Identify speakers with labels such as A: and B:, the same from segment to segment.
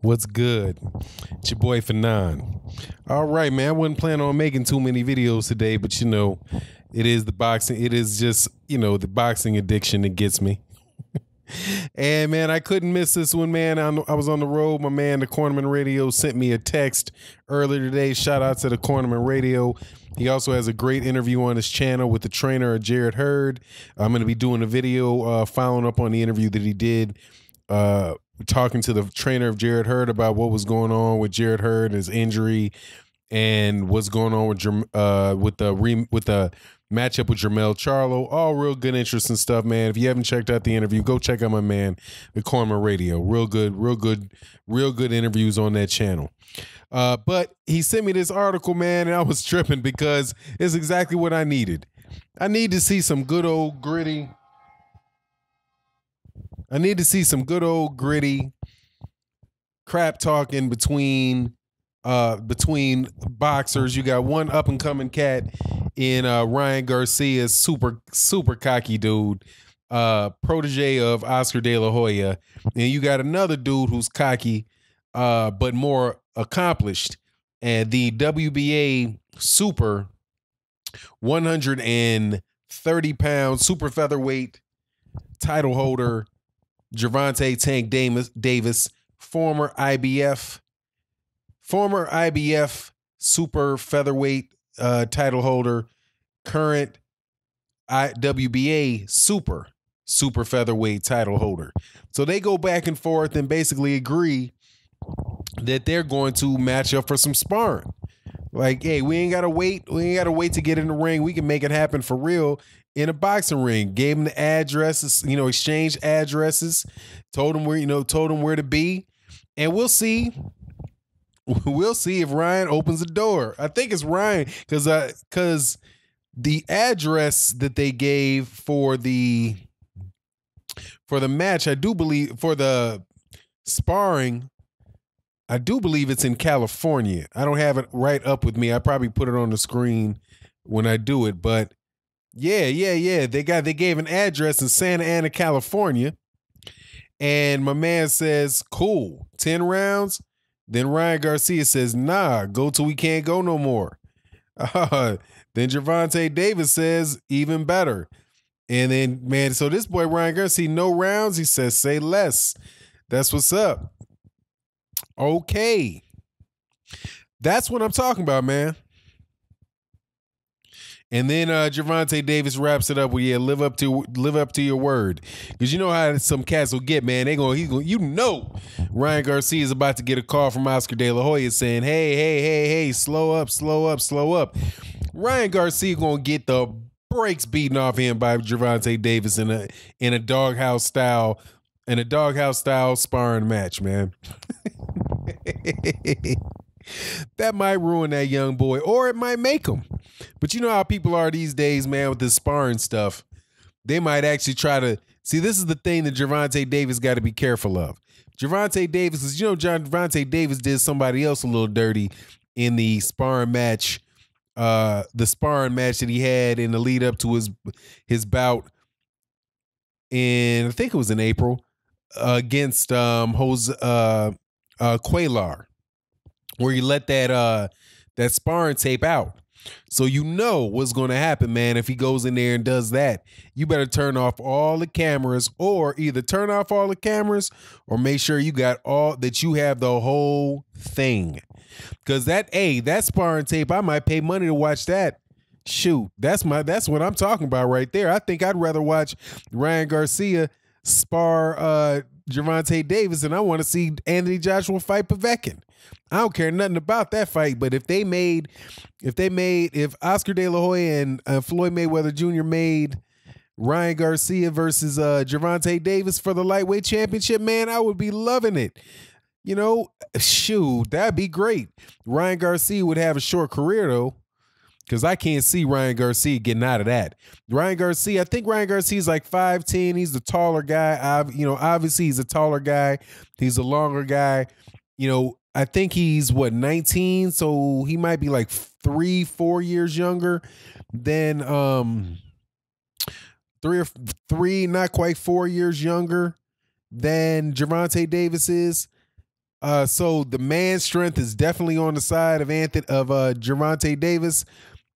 A: What's good? It's your boy Fanon. All right, man. I wasn't planning on making too many videos today, but it is the boxing. It is just, the boxing addiction that gets me. And man, I couldn't miss this one, man. I was on the road. My man, the Cornerman Radio, sent me a text earlier today. Shout out to the Cornerman Radio. He also has a great interview on his channel with the trainer, Jared Hurd. I'm going to be doing a video following up on the interview that he did, talking to the trainer of Jared Hurd about what was going on with Jared Hurd, his injury, and what's going on with the matchup with Jermell Charlo. All real good, interesting stuff, man. If you haven't checked out the interview, go check out my man, the Cornerman Radio. Real good interviews on that channel. But he sent me this article, man, and I was tripping because it's exactly what I needed. I need to see some good old gritty. Crap talking between boxers. You got one up and coming cat in Ryan Garcia, super cocky dude, protege of Oscar De La Hoya, and you got another dude who's cocky but more accomplished, and the WBA super 130-pound super featherweight title holder Gervonta Tank Davis, former IBF super featherweight title holder, current WBA super featherweight title holder. So they go back and forth and basically agree that they're going to match up for some sparring. Like, hey, we ain't gotta wait to get in the ring. We can make it happen for real in a boxing ring. Gave him the addresses, exchanged addresses, told him where to be, and we'll see. We'll see if Ryan opens the door. I think it's Ryan because the address that they gave for the match, I do believe, for the sparring, I do believe it's in California. I don't have it right up with me. I probably put it on the screen when I do it, but yeah. They gave an address in Santa Ana, California, and my man says, "Cool, 10 rounds." Then Ryan Garcia says, "Nah, go till we can't go no more." Then Gervonta Davis says, "Even better." And then, man, so this boy Ryan Garcia, no rounds. He says, "Say less." That's what's up. Okay. That's what I'm talking about, man. And then Gervonta Davis wraps it up with, live up to your word. Because you know how some cats will get, man. Ryan Garcia is about to get a call from Oscar De La Hoya saying, hey, slow up. Ryan Garcia gonna get the brakes beaten off him by Gervonta Davis in a doghouse style sparring match, man. That might ruin that young boy, or it might make him. But you know how people are these days, man, with this sparring stuff. They might actually try to see. This is the thing that Gervonta Davis got to be careful of. Gervonta Davis is, Gervonta Davis did somebody else a little dirty in the sparring match. The sparring match that he had in the lead up to his bout in, I think it was in April, against Jose Cuellar, where he let that sparring tape out. So you know what's going to happen, man, if he goes in there and does that. You better turn off all the cameras, or either turn off all the cameras or make sure you have the whole thing. Because that sparring tape, I might pay money to watch that. Shoot, that's what I'm talking about right there. I think I'd rather watch Ryan Garcia spar Gervonta Davis than I want to see Anthony Joshua fight Povetkin. I don't care nothing about that fight, but if Oscar De La Hoya and Floyd Mayweather Jr. made Ryan Garcia versus Gervonta Davis for the lightweight championship, man, I would be loving it. Shoot, that'd be great. Ryan Garcia would have a short career though, because I can't see Ryan Garcia getting out of that. I think Ryan Garcia's like 5'10". He's the taller guy. Obviously he's a taller guy. He's a longer guy. I think he's 19, so he might be like 3-4 years younger than 3, not quite 4 years younger than Gervonta Davis is. So the man strength is definitely on the side of Gervonta Davis.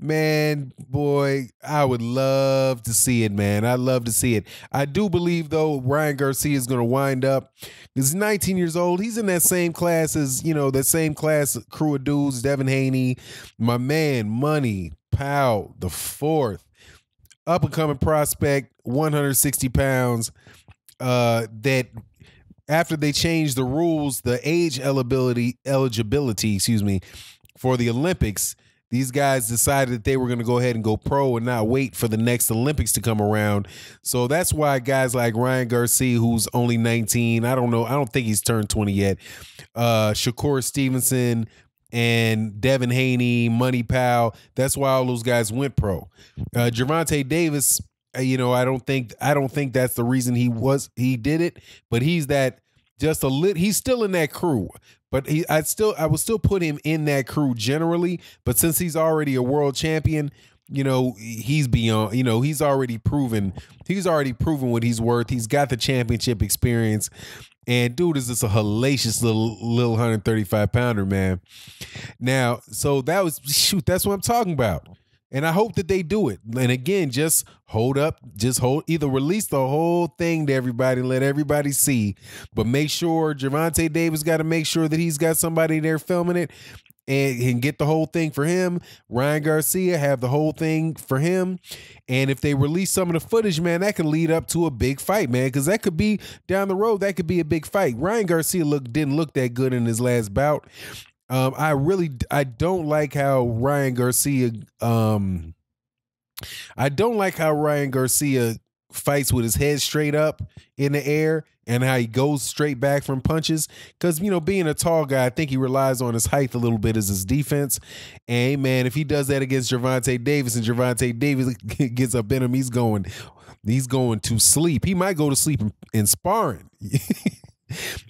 A: Man, boy, I would love to see it, man. I'd love to see it. I do believe, though, Ryan Garcia is going to wind up. He's 19 years old. He's in that same class as, that same class crew of dudes, Devin Haney, my man, Money, Powell, the fourth, up-and-coming prospect, 160 pounds, that after they changed the rules, the age eligibility, for the Olympics, these guys decided that they were going to go ahead and go pro and not wait for the next Olympics to come around. So that's why guys like Ryan Garcia, who's only 19, I don't know, I don't think he's turned 20 yet, Shakur Stevenson and Devin Haney, Money Powell, that's why all those guys went pro. Gervonta Davis, I don't think that's the reason he did it, but he's he's still in that crew. But I would still put him in that crew generally. But since he's already a world champion, he's beyond. He's already proven what he's worth. He's got the championship experience, and dude is just a hellacious little 135 pounder, man. Now, so that's what I'm talking about. And I hope that they do it. And again, just either release the whole thing to everybody and let everybody see. But make sure Gervonta Davis got to make sure that he's got somebody there filming it and get the whole thing for him. Ryan Garcia have the whole thing for him. And if they release some of the footage, man, that could lead up to a big fight, man, because that could be down the road. That could be a big fight. Ryan Garcia didn't look that good in his last bout. I don't like how Ryan Garcia fights with his head straight up in the air and how he goes straight back from punches. Because, being a tall guy, I think he relies on his height a little bit as his defense. And, man, if he does that against Gervonta Davis and Gervonta Davis gets up in him, he's going to sleep. He might go to sleep in sparring.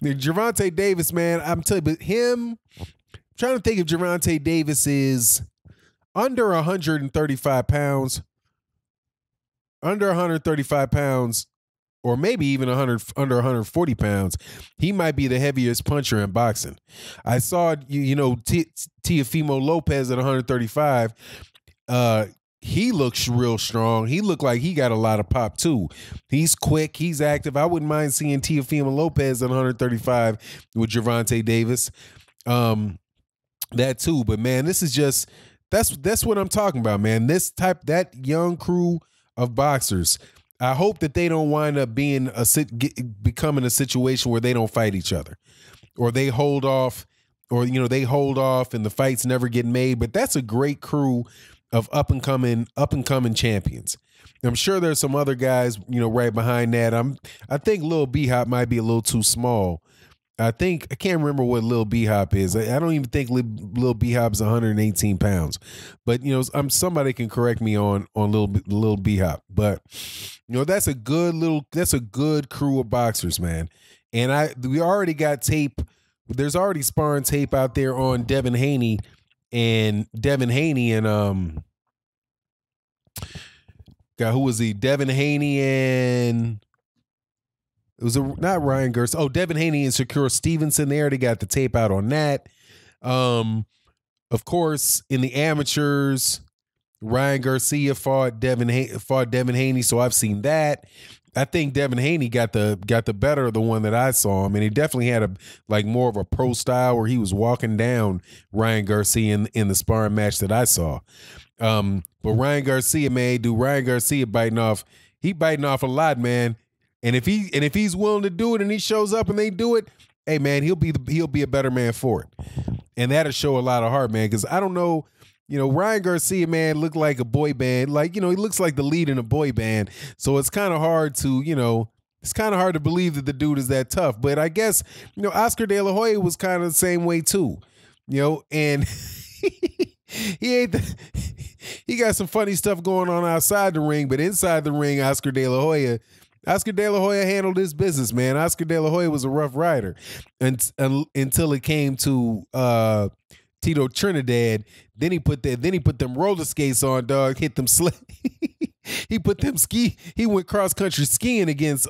A: Gervonta Davis, man, I'm telling you, but him... trying to think if Gervonta Davis is under 135 pounds, or maybe even under 140 pounds. He might be the heaviest puncher in boxing. I saw, Teofimo Lopez at 135. He looks real strong. He looked like he got a lot of pop too. He's quick. He's active. I wouldn't mind seeing Teofimo Lopez at 135 with Gervonta Davis. That too, but man, this is just that's what I'm talking about, man. That young crew of boxers. I hope that they don't wind up becoming a situation where they don't fight each other, or they hold off, and the fights never get made. But that's a great crew of up and coming champions. I'm sure there's some other guys, right behind that. I think Lil B-Hop might be a little too small. I can't remember what Lil B-Hop is. I don't even think Lil B-Hop is 118 pounds. But, somebody can correct me on Lil B-Hop. But, that's a good crew of boxers, man. And we already got tape. There's already sparring tape out there on Devin Haney and who was he? Devin Haney and... It was not Ryan Garcia. Oh, Devin Haney and Shakur Stevenson there. They got the tape out on that. Of course, in the amateurs, Ryan Garcia fought Devin Haney. So I've seen that. I think Devin Haney got the better of the one that I saw him, and he definitely had more of a pro style where he was walking down Ryan Garcia in the sparring match that I saw. But Ryan Garcia, man, Ryan Garcia biting off. He biting off a lot, man. And if he's willing to do it and he shows up and they do it, hey man, he'll be a better man for it. And that'll show a lot of heart, man. Because I don't know, Ryan Garcia, man, looked like a boy band. He looks like the lead in a boy band. So it's kind of hard to believe that the dude is that tough. But I guess, Oscar De La Hoya was kind of the same way too. And he got some funny stuff going on outside the ring, but inside the ring, Oscar De La Hoya handled his business, man. Oscar De La Hoya was a rough rider until it came to Tito Trinidad. Then he put them roller skates on, dog. Hit them he put them he went cross country skiing against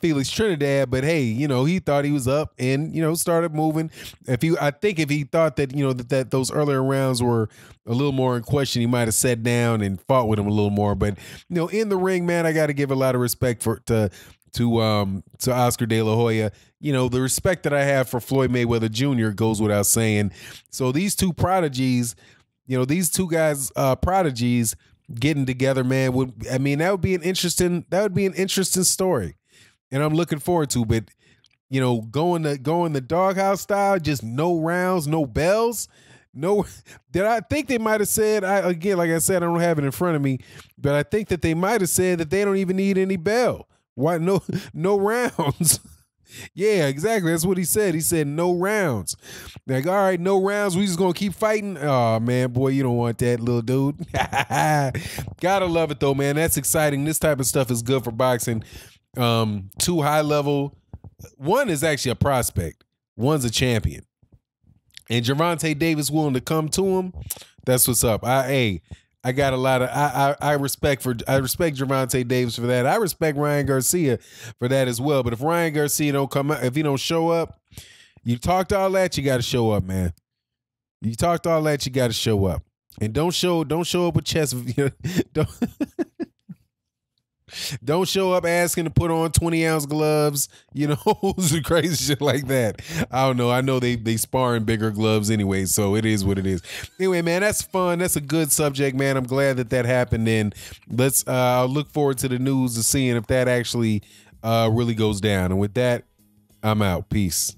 A: Felix Trinidad, but hey, he thought he was up and started moving. I think if he thought that that those earlier rounds were a little more in question, he might have sat down and fought with him a little more. But in the ring, man, I got to give a lot of respect to Oscar De La Hoya. The respect that I have for Floyd Mayweather Jr. goes without saying. So these two prodigies, these two guys, prodigies getting together, man, that would be an interesting story. And I'm looking forward to, but going the doghouse style, just no rounds, no bells, no. That I think they might have said. Again, like I said, I don't have it in front of me, but I think that they might have said that they don't even need any bell. Why no rounds? Yeah, exactly. That's what he said. He said no rounds. Like, all right, no rounds. We just gonna keep fighting. Oh man, boy, you don't want that, little dude. Gotta love it though, man. That's exciting. This type of stuff is good for boxing. Two high level. One is actually a prospect. One's a champion. And Gervonta Davis willing to come to him. That's what's up. I got a lot of I respect Gervonta Davis for that. I respect Ryan Garcia for that as well. But if Ryan Garcia don't come out, if he don't show up, you talked all that, you got to show up, man. You talked all that, you got to show up, and don't show up with chest. Don't show up asking to put on 20-ounce gloves, some crazy shit like that. I don't know. I know they spar in bigger gloves anyway, so it is what it is. Anyway, man, that's fun. That's a good subject, man. I'm glad that happened. And I'll look forward to the news of seeing if that actually really goes down. And with that, I'm out. Peace.